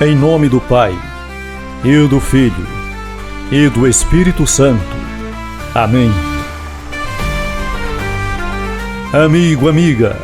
Em nome do Pai, e do Filho, e do Espírito Santo. Amém. Amigo, amiga,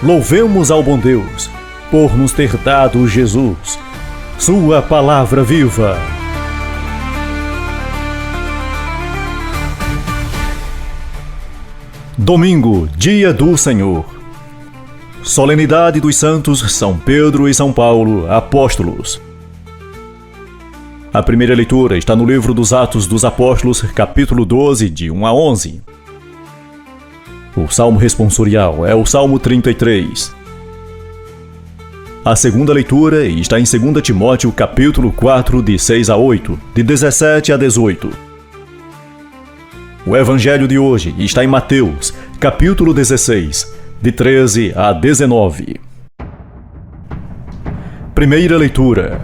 louvemos ao bom Deus por nos ter dado Jesus, sua palavra viva. Domingo, dia do Senhor. Solenidade dos Santos São Pedro e São Paulo, apóstolos. A primeira leitura está no livro dos Atos dos Apóstolos, capítulo 12, de 1 a 11. O salmo responsorial é o Salmo 33. A segunda leitura está em 2 Timóteo, capítulo 4, de 6 a 8, de 17 a 18. O evangelho de hoje está em Mateus, capítulo 16, de 13 a 19. Primeira leitura.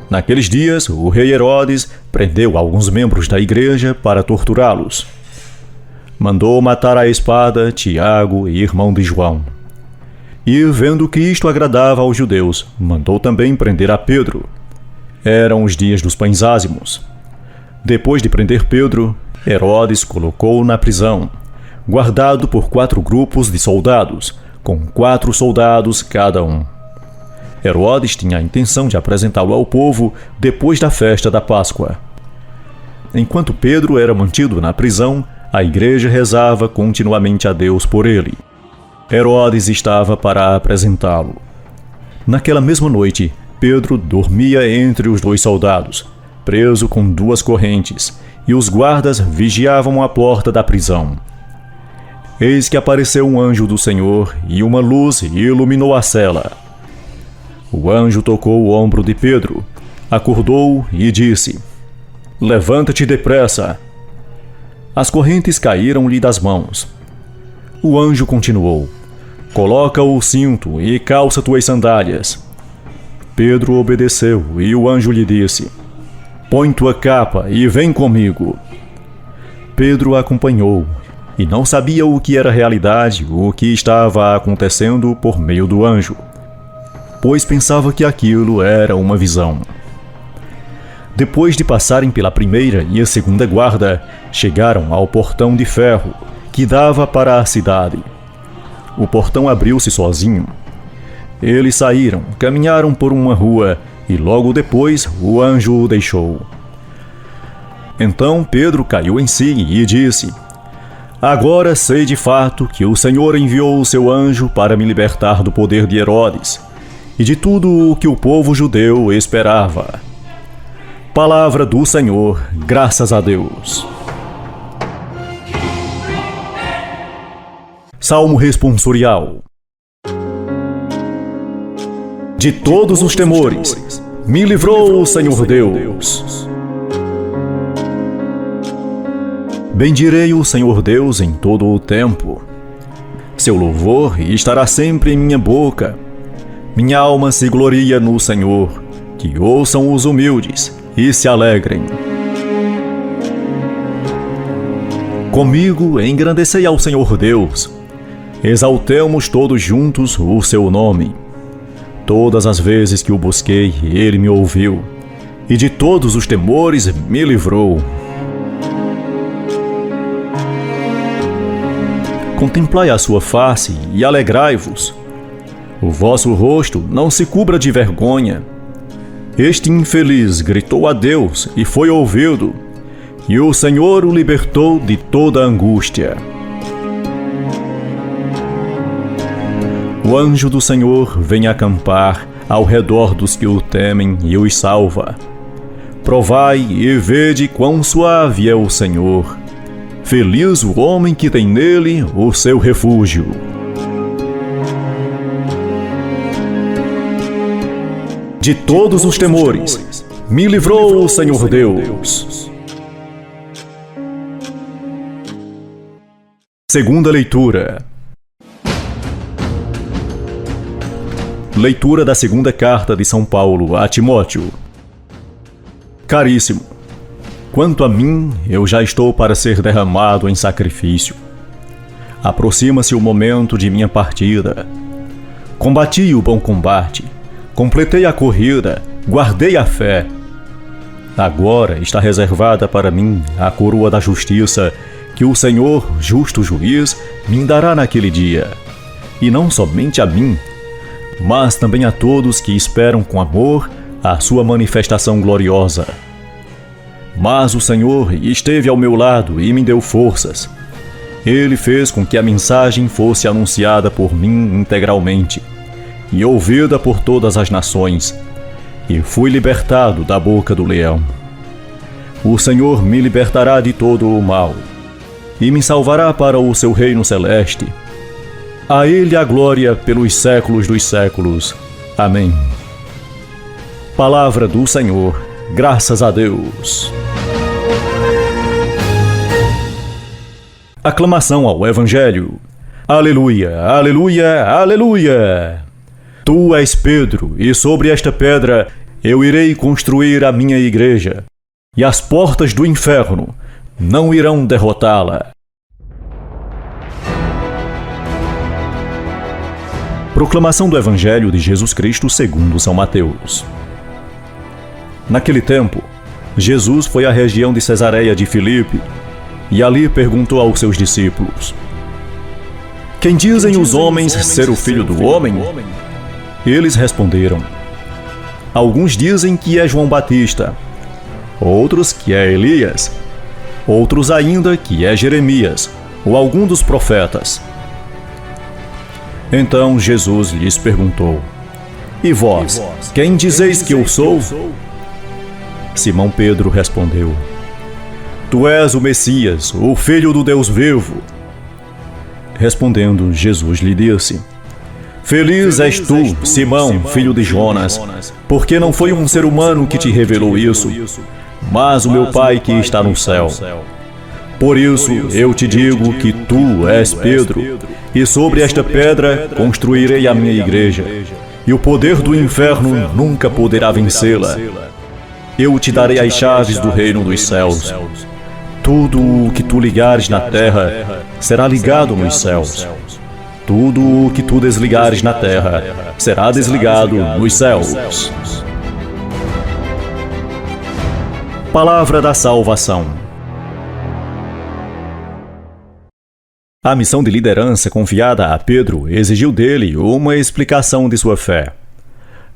Naqueles dias, o rei Herodes prendeu alguns membros da igreja para torturá-los. Mandou matar à espada Tiago, irmão de João. E, vendo que isto agradava aos judeus, mandou também prender a Pedro. Eram os dias dos pães ázimos. Depois de prender Pedro, Herodes colocou-o na prisão, guardado por 4 grupos de soldados, com 4 soldados cada um. Herodes tinha a intenção de apresentá-lo ao povo depois da festa da Páscoa. Enquanto Pedro era mantido na prisão, a igreja rezava continuamente a Deus por ele. Herodes estava para apresentá-lo. Naquela mesma noite, Pedro dormia entre os 2 soldados, preso com 2 correntes, e os guardas vigiavam a porta da prisão. Eis que apareceu um anjo do Senhor, e uma luz iluminou a cela. O anjo tocou o ombro de Pedro, acordou-o e disse: "Levanta-te depressa." As correntes caíram-lhe das mãos. O anjo continuou: "Coloca o cinto e calça tuas sandálias." Pedro obedeceu, e o anjo lhe disse: "Põe tua capa e vem comigo." Pedro acompanhou, e não sabia o que era realidade, o que estava acontecendo por meio do anjo, pois pensava que aquilo era uma visão. Depois de passarem pela primeira e a segunda guarda, chegaram ao portão de ferro, que dava para a cidade. O portão abriu-se sozinho. Eles saíram, caminharam por uma rua, e logo depois o anjo o deixou. Então Pedro caiu em si e disse: "Agora sei de fato que o Senhor enviou o seu anjo para me libertar do poder de Herodes e de tudo o que o povo judeu esperava." Palavra do Senhor, graças a Deus. Salmo responsorial. De todos os temores, me livrou o Senhor Deus. Bendirei o Senhor Deus em todo o tempo. Seu louvor estará sempre em minha boca. Minha alma se gloria no Senhor. Que ouçam os humildes e se alegrem. Comigo engrandecei ao Senhor Deus. Exaltemos todos juntos o seu nome. Todas as vezes que o busquei, ele me ouviu, e de todos os temores me livrou. Contemplai a sua face e alegrai-vos. O vosso rosto não se cubra de vergonha. Este infeliz gritou a Deus e foi ouvido, e o Senhor o libertou de toda angústia. O anjo do Senhor vem acampar ao redor dos que o temem e os salva. Provai e vede quão suave é o Senhor. Feliz o homem que tem nele o seu refúgio. De todos os temores, me livrou o Senhor Deus. Segunda leitura. Leitura da segunda carta de São Paulo a Timóteo. Caríssimo, quanto a mim, eu já estou para ser derramado em sacrifício. Aproxima-se o momento de minha partida. Combati o bom combate, completei a corrida, guardei a fé. Agora está reservada para mim a coroa da justiça, que o Senhor, justo juiz, me dará naquele dia. E não somente a mim, mas também a todos que esperam com amor a sua manifestação gloriosa. Mas o Senhor esteve ao meu lado e me deu forças. Ele fez com que a mensagem fosse anunciada por mim integralmente e ouvida por todas as nações, e fui libertado da boca do leão. O Senhor me libertará de todo o mal e me salvará para o seu reino celeste. A Ele a glória pelos séculos dos séculos. Amém. Palavra do Senhor, graças a Deus. Aclamação ao Evangelho. Aleluia, aleluia, aleluia! Tu és Pedro, e sobre esta pedra eu irei construir a minha igreja, e as portas do inferno não irão derrotá-la. Proclamação do Evangelho de Jesus Cristo segundo São Mateus. Naquele tempo, Jesus foi à região de Cesareia de Filipe e ali perguntou aos seus discípulos: Quem dizem os homens ser o Filho do Homem? Eles responderam: Alguns dizem que é João Batista, outros que é Elias, outros ainda que é Jeremias ou algum dos profetas. Então Jesus lhes perguntou: E vós, quem dizeis que eu sou? Simão Pedro respondeu: Tu és o Messias, o Filho do Deus vivo. Respondendo, Jesus lhe disse: Feliz és tu, Simão, filho de Jonas, porque não foi um ser humano que te revelou isso, mas o meu Pai que está no céu. Por isso eu te digo que tu és Pedro, e sobre esta pedra construirei a minha igreja, e o poder do inferno nunca poderá vencê-la. Eu te darei as chaves do reino dos céus. Tudo o que tu ligares na terra será ligado nos céus. Tudo o que tu desligares na terra será desligado nos céus. Palavra da salvação. A missão de liderança confiada a Pedro exigiu dele uma explicação de sua fé.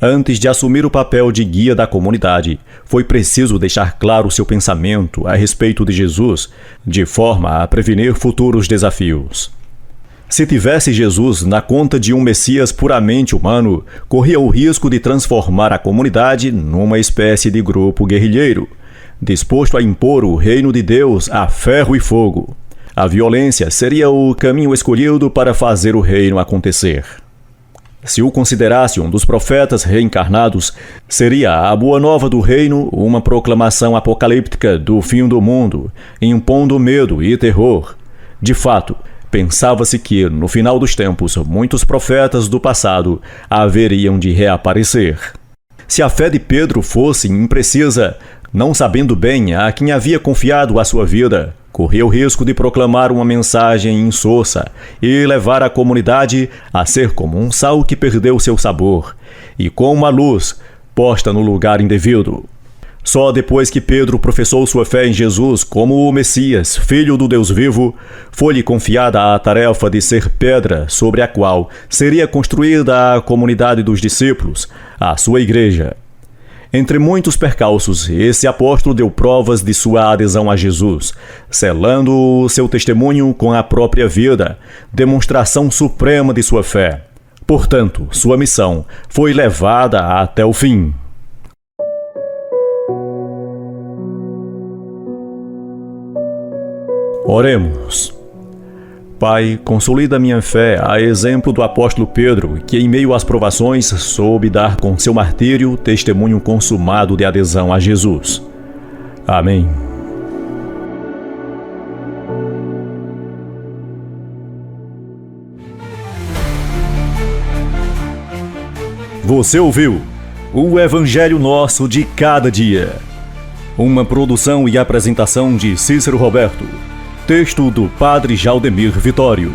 Antes de assumir o papel de guia da comunidade, foi preciso deixar claro seu pensamento a respeito de Jesus, de forma a prevenir futuros desafios. Se tivesse Jesus na conta de um Messias puramente humano, corria o risco de transformar a comunidade numa espécie de grupo guerrilheiro, disposto a impor o reino de Deus a ferro e fogo. A violência seria o caminho escolhido para fazer o reino acontecer. Se o considerasse um dos profetas reencarnados, seria a boa nova do reino uma proclamação apocalíptica do fim do mundo, impondo medo e terror. De fato, pensava-se que, no final dos tempos, muitos profetas do passado haveriam de reaparecer. Se a fé de Pedro fosse imprecisa, não sabendo bem a quem havia confiado a sua vida, corria o risco de proclamar uma mensagem insossa e levar a comunidade a ser como um sal que perdeu seu sabor, e como uma luz posta no lugar indevido. Só depois que Pedro professou sua fé em Jesus como o Messias, Filho do Deus vivo, foi-lhe confiada a tarefa de ser pedra sobre a qual seria construída a comunidade dos discípulos, a sua igreja. Entre muitos percalços, esse apóstolo deu provas de sua adesão a Jesus, selando o seu testemunho com a própria vida, demonstração suprema de sua fé. Portanto, sua missão foi levada até o fim. Oremos. Pai, consolida minha fé a exemplo do apóstolo Pedro, que em meio às provações soube dar com seu martírio testemunho consumado de adesão a Jesus. Amém. Você ouviu o Evangelho Nosso de Cada Dia. Uma produção e apresentação de Cícero Roberto. Texto do Padre Jaldemir Vitório.